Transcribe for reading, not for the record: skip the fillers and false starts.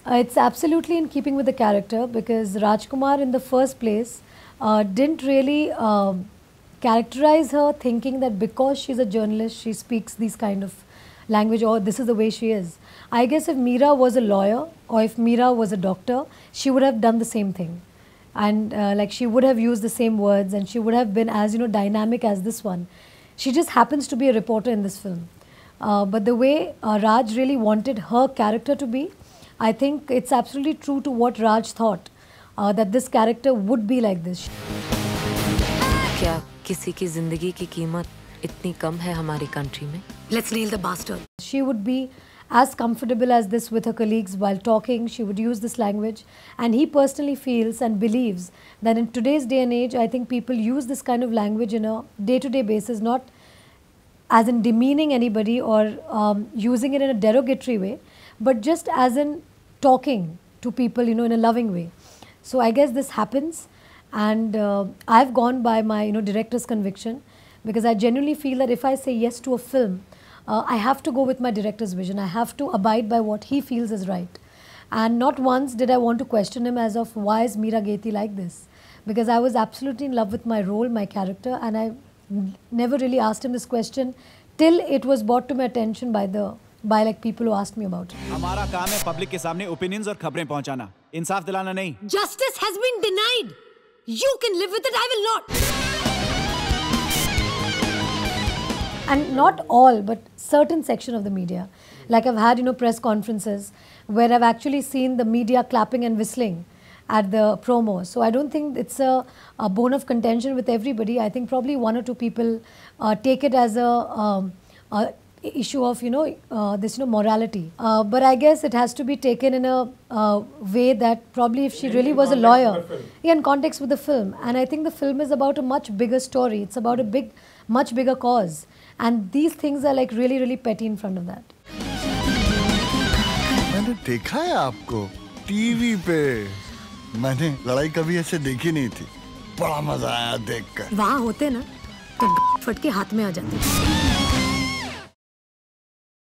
It's absolutely in keeping with the character because Rajkumar in the first place didn't really characterize her thinking that because she's a journalist she speaks these kind of language or this is the way she is. I guess if Meera was a lawyer or if Meera was a doctor, she would have done the same thing. And like she would have used the same words and she would have been as dynamic as this one. She just happens to be a reporter in this film. But the way Raj really wanted her character to be, I think it's absolutely true to what Raj thought, that this character would be like this. क्या किसी की जिंदगी की कीमत इतनी कम है हमारी country में? Let's nail the bastard. She would be as comfortable as this with her colleagues while talking. She would use this language, and he personally feels and believes that in today's day and age, I think people use this kind of language in a day-to-day basis, not as in demeaning anybody or using it in a derogatory way, but just as in talking to people, in a loving way. So I guess this happens, and I've gone by my director's conviction, because I genuinely feel that if I say yes to a film, I have to go with my director's vision. I have to abide by what he feels is right. And not once did I want to question him as of why is Meera Gethi like this, because I was absolutely in love with my role, my character, and I never really asked him this question till it was brought to my attention by like people who asked me about it. हमारा काम है public के सामने opinions और खबरें पहुंचाना, इंसाफ दिलाना नहीं. Justice has been denied. You can live with it, I will not. And not all, but certain section of the media. Like I've had, press conferences where I've actually seen the media clapping and whistling at the promo. So I don't think it's a bone of contention with everybody. I think probably one or two people take it as a issue of, this, morality. But I guess it has to be taken in a way that probably if she really was a lawyer, in context with the film. And I think the film is about a much bigger story. It's about a much bigger cause. And these things are like really, really petty in front of that. मैंने देखा है आपको TV पे. मैंने लड़ाई कभी ऐसे देखी नहीं थी. बड़ा मजा आया देखकर. वहाँ होते ना तो फट के हाथ में आ जाते.